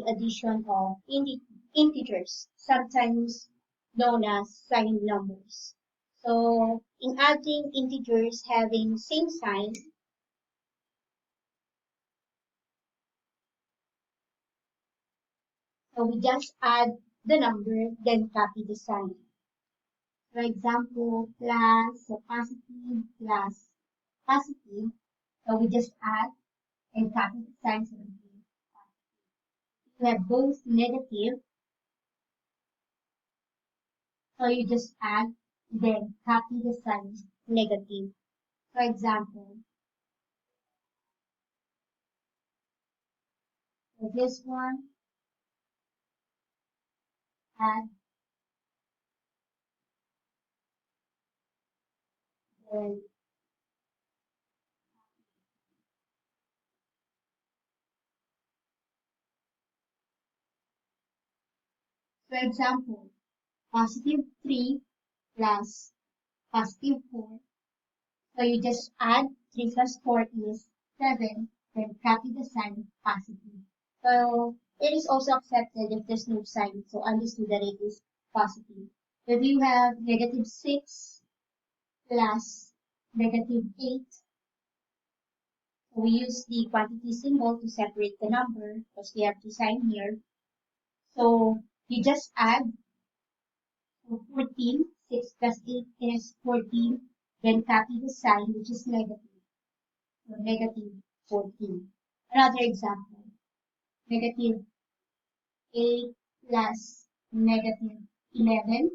addition of integers, sometimes known as sign numbers. So in adding integers having same sign, so we just add the number, then copy the sign. For example, plus, so positive plus positive, so we just add and copy the sign. So we have both negative, so you just add, then copy the sign negative. For example, for this one, add, then, for example, positive 3 plus positive 4. So you just add 3 plus 4 is 7, then copy the sign positive. So it is also accepted if there's no sign, so understood that it is positive. If you have negative 6 plus negative 8, so we use the quantity symbol to separate the number because we have to sign here. So you just add, so 14, 6 plus 8 is 14, then copy the sign which is negative, so negative 14. Another example, negative 8 plus negative 11,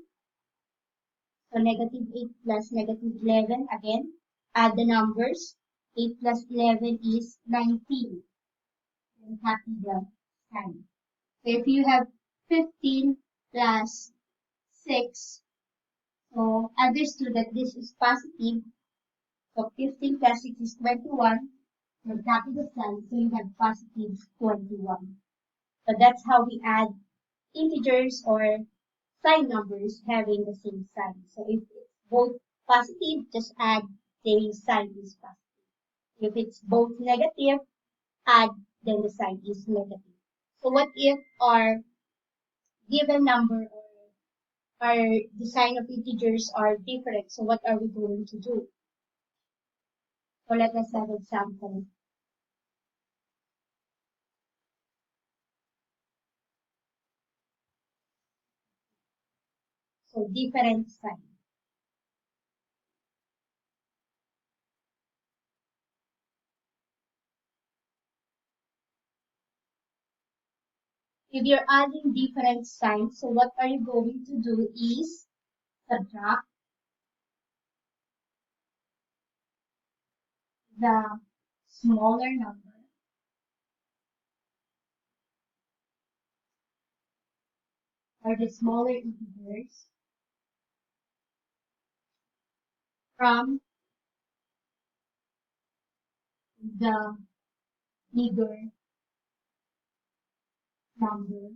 so negative 8 plus negative 11 again, add the numbers, 8 plus 11 is 19, then copy the sign. So if you have 15 plus 6, so understood that this is positive. So 15 plus 6 is 21. Then copy the sign, so you have positive 21. So that's how we add integers or sign numbers having the same sign. So if it's both positive, just add the sign is positive. If it's both negative, add then the sign is negative. So what if our given number or our design of integers are different? So what are we going to do? So let us have an example. So different sign. If you're adding different signs, so what are you going to do is subtract the smaller number or the smaller integers from the bigger number,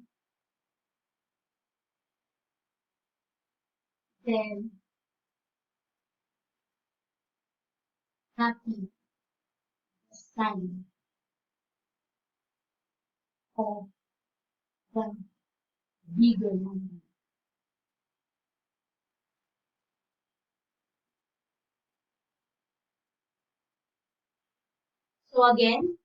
then copy the sign of the bigger number. So again,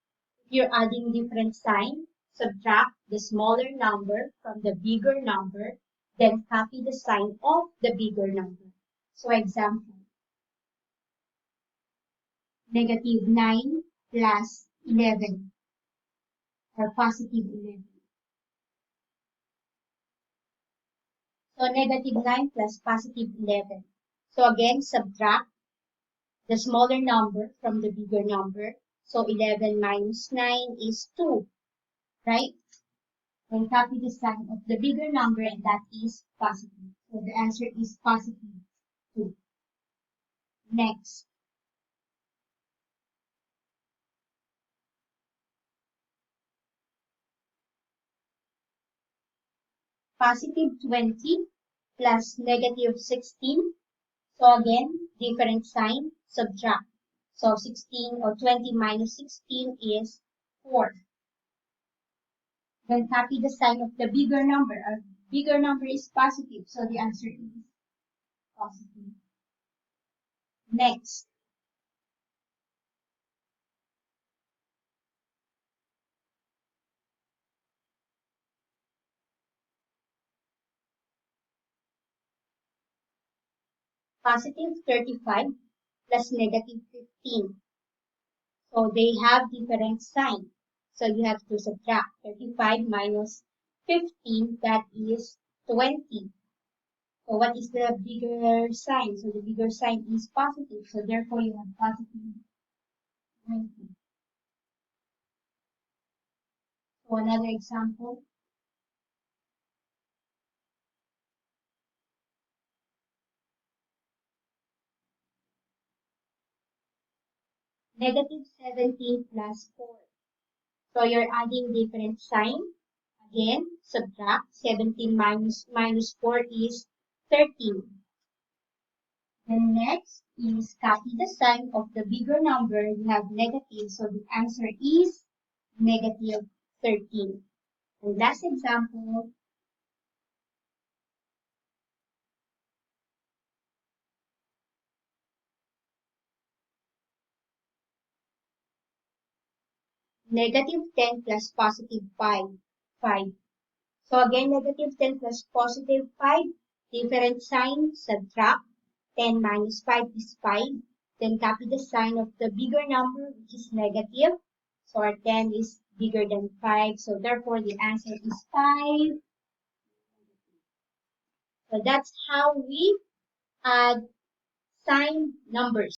if you're adding different sign, subtract the smaller number from the bigger number, then copy the sign of the bigger number. So example, negative 9 plus 11 or positive 11. So negative 9 plus positive 11. So again, subtract the smaller number from the bigger number. So 11 minus 9 is 2, right? Then copy the sign of the bigger number and that is positive. So the answer is positive 2. Next, positive 20 plus negative 16. So again, different sign, subtract. So 16 or 20 minus 16 is 4. Then copy the sign of the bigger number. A bigger number is positive, so the answer is positive. Next, positive 35 plus negative 15. So they have different sign. So you have to subtract 35 minus 15, that is 20. So what is the bigger sign? So the bigger sign is positive. So therefore you have positive 20. So another example, negative 17 plus 4. So you're adding different sign. Again, subtract 17 minus 4 is 13. Then next is copy the sign of the bigger number. You have negative, so the answer is negative 13. And last example, negative 10 plus positive 5. 5. So again, negative 10 plus positive 5, different sign, subtract. 10 minus 5 is 5. Then copy the sign of the bigger number, which is negative. So our 10 is bigger than 5. So therefore, the answer is 5. So that's how we add sign numbers.